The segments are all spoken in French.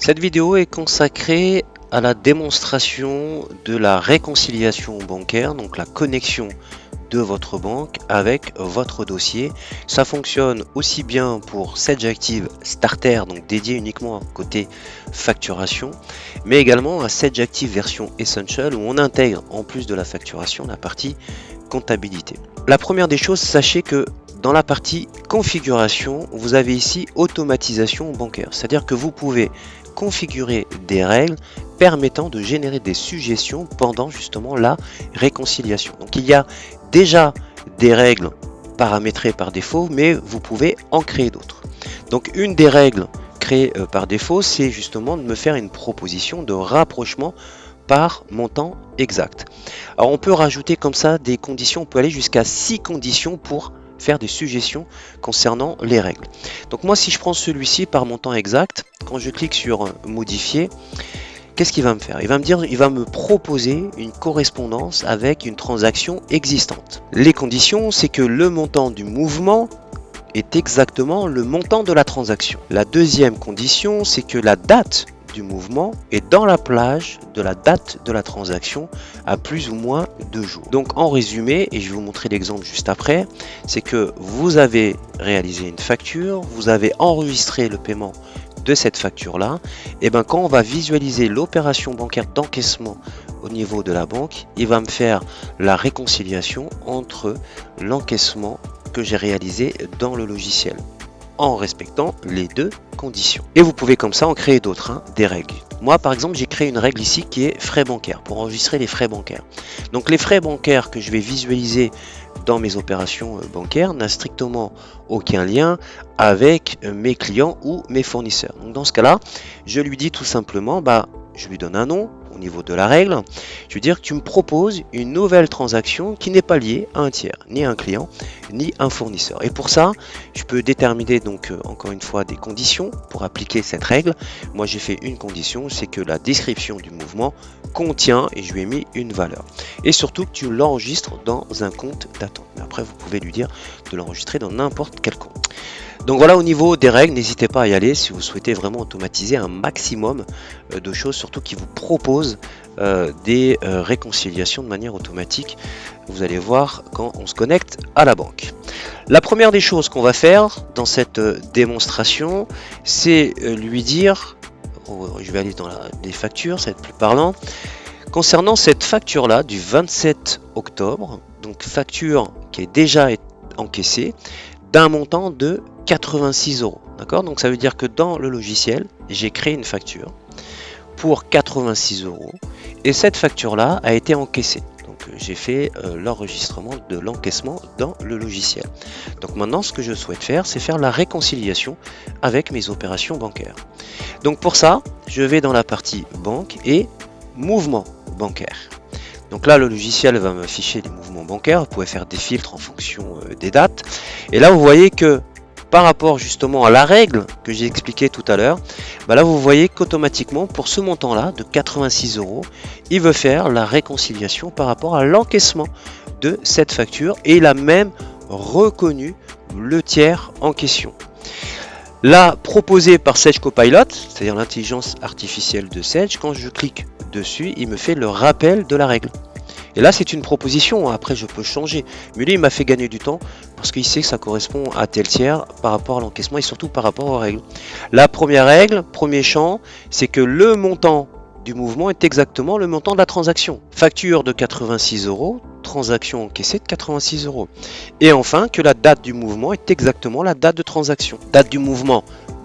Cette vidéo est consacrée à la démonstration de la réconciliation bancaire, donc la connexion de votre banque avec votre dossier. Ça fonctionne aussi bien pour Sage Active Starter, donc dédié uniquement côté facturation, mais également à Sage Active version Essential où on intègre en plus de la facturation la partie comptabilité. La première des choses, sachez que dans la partie configuration, vous avez ici automatisation bancaire, c'est-à-dire que vous pouvez configurer des règles permettant de générer des suggestions pendant justement la réconciliation. Donc il y a déjà des règles paramétrées par défaut, mais vous pouvez en créer d'autres. Donc une des règles créées par défaut, c'est justement de me faire une proposition de rapprochement par montant exact. Alors on peut rajouter comme ça des conditions, on peut aller jusqu'à 6 conditions pour faire des suggestions concernant les règles. Donc moi si je prends celui-ci par montant exact, quand je clique sur modifier, qu'est-ce qu'il va me faire? Il va me proposer une correspondance avec une transaction existante. Les conditions, c'est que le montant du mouvement est exactement le montant de la transaction. La deuxième condition, c'est que la date du mouvement est dans la plage de la date de la transaction à plus ou moins 2 jours. Donc en résumé, et je vais vous montrer l'exemple juste après, c'est que vous avez réalisé une facture, vous avez enregistré le paiement de cette facture là, et bien quand on va visualiser l'opération bancaire d'encaissement au niveau de la banque, il va me faire la réconciliation entre l'encaissement que j'ai réalisé dans le logiciel en respectant les deux conditions. Et vous pouvez comme ça en créer d'autres, des règles. Moi par exemple j'ai créé une règle ici qui est frais bancaires, pour enregistrer les frais bancaires. Donc les frais bancaires que je vais visualiser dans mes opérations bancaires n'a strictement aucun lien avec mes clients ou mes fournisseurs. Donc dans ce cas là, je lui dis tout simplement, je lui donne un nom au niveau de la règle. Je veux dire que tu me proposes une nouvelle transaction qui n'est pas liée à un tiers, ni à un client, ni un fournisseur. Et pour ça, je peux déterminer donc encore une fois des conditions pour appliquer cette règle. Moi j'ai fait une condition, c'est que la description du mouvement contient, et je lui ai mis une valeur. Et surtout que tu l'enregistres dans un compte d'attente. Mais après vous pouvez lui dire de l'enregistrer dans n'importe quel compte. Donc voilà, au niveau des règles, n'hésitez pas à y aller si vous souhaitez vraiment automatiser un maximum de choses, surtout qui vous proposent des réconciliations de manière automatique. Vous allez voir quand on se connecte à la banque. La première des choses qu'on va faire dans cette démonstration, c'est lui dire, je vais aller dans les factures, ça va être plus parlant, concernant cette facture là du 27 octobre, donc facture qui est déjà encaissée, d'un montant de 86 €. D'accord? Donc ça veut dire que dans le logiciel, j'ai créé une facture pour 86 € et cette facture-là a été encaissée. Donc j'ai fait l'enregistrement de l'encaissement dans le logiciel. Donc maintenant, ce que je souhaite faire, c'est faire la réconciliation avec mes opérations bancaires. Donc pour ça, je vais dans la partie banque et mouvement bancaire. Donc là, le logiciel va m'afficher les mouvements bancaires. Vous pouvez faire des filtres en fonction des dates. Et là, vous voyez que par rapport justement à la règle que j'ai expliqué tout à l'heure, là, vous voyez qu'automatiquement, pour ce montant-là de 86 €, il veut faire la réconciliation par rapport à l'encaissement de cette facture. Et il a même reconnu le tiers en question. Là, proposé par Sage Copilot, c'est-à-dire l'intelligence artificielle de Sage, quand je clique dessus, il me fait le rappel de la règle. Et là, c'est une proposition, après je peux changer. Mais lui, il m'a fait gagner du temps parce qu'il sait que ça correspond à tel tiers par rapport à l'encaissement et surtout par rapport aux règles. La première règle, premier champ, c'est que le montant du mouvement est exactement le montant de la transaction. Facture de 86 €, transaction encaissée de 86 €. Et enfin, que la date du mouvement est exactement la date de transaction. Date du mouvement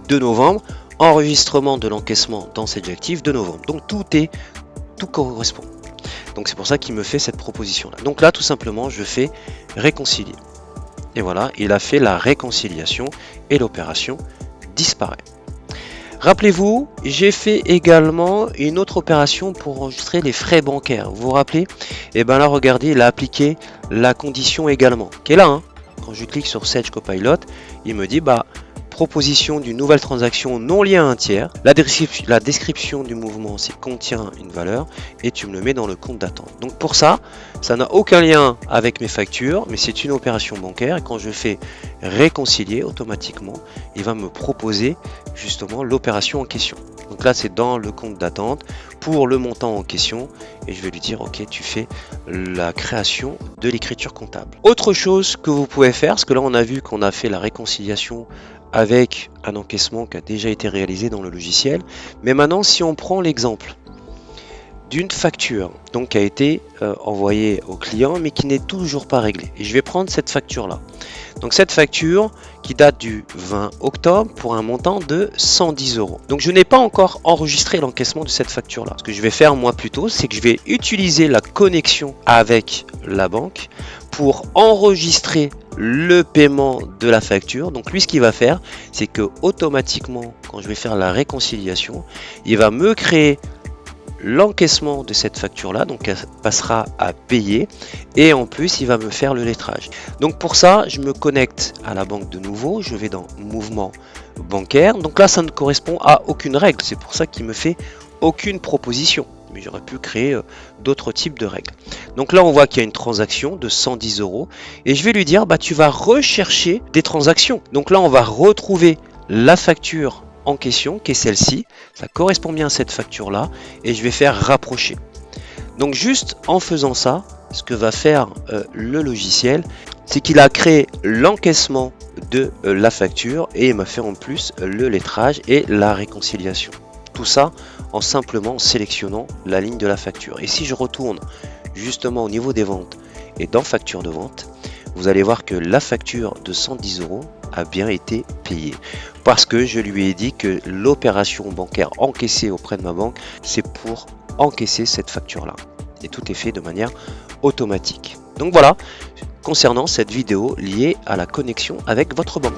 de novembre, enregistrement de l'encaissement dans Sage Active de novembre. Donc tout correspond. Donc c'est pour ça qu'il me fait cette proposition là. Donc là tout simplement je fais réconcilier. Et voilà, il a fait la réconciliation et l'opération disparaît. Rappelez-vous, j'ai fait également une autre opération pour enregistrer les frais bancaires. Vous vous rappelez? Et bien là regardez, il a appliqué la condition également, qui est là. Quand je clique sur Sage Copilot, il me dit proposition d'une nouvelle transaction non liée à un tiers. La description du mouvement, c'est contient une valeur et tu me le mets dans le compte d'attente. Donc pour ça, ça n'a aucun lien avec mes factures, mais c'est une opération bancaire. Et quand je fais réconcilier, automatiquement, il va me proposer justement l'opération en question. Donc là, c'est dans le compte d'attente pour le montant en question. Et je vais lui dire, ok, tu fais la création de l'écriture comptable. Autre chose que vous pouvez faire, parce que là, on a vu qu'on a fait la réconciliation avec un encaissement qui a déjà été réalisé dans le logiciel. Mais maintenant, si on prend l'exemple d'une facture donc qui a été envoyée au client mais qui n'est toujours pas réglée, et je vais prendre cette facture là, donc cette facture qui date du 20 octobre pour un montant de 110 euros. Donc je n'ai pas encore enregistré l'encaissement de cette facture là. Ce que je vais faire moi plutôt, c'est que je vais utiliser la connexion avec la banque pour enregistrer le paiement de la facture. Donc lui, ce qu'il va faire, c'est que automatiquement, quand je vais faire la réconciliation, il va me créer l'encaissement de cette facture là, donc elle passera à payer, et en plus il va me faire le lettrage. Donc pour ça, je me connecte à la banque de nouveau, je vais dans mouvement bancaire. Donc là, ça ne correspond à aucune règle, c'est pour ça qu'il me fait aucune proposition, mais j'aurais pu créer d'autres types de règles. Donc là, on voit qu'il y a une transaction de 110 euros, et je vais lui dire, bah tu vas rechercher des transactions. Donc là, on va retrouver la facture en question, qui est celle-ci, ça correspond bien à cette facture là, et je vais faire rapprocher. Donc juste en faisant ça, ce que va faire le logiciel, c'est qu'il a créé l'encaissement de la facture et il m'a fait en plus le lettrage et la réconciliation. Tout ça en simplement sélectionnant la ligne de la facture. Et si je retourne justement au niveau des ventes et dans facture de vente, vous allez voir que la facture de 110 euros a bien été payée, parce que je lui ai dit que l'opération bancaire encaissée auprès de ma banque, c'est pour encaisser cette facture là, et tout est fait de manière automatique. Donc voilà concernant cette vidéo liée à la connexion avec votre banque.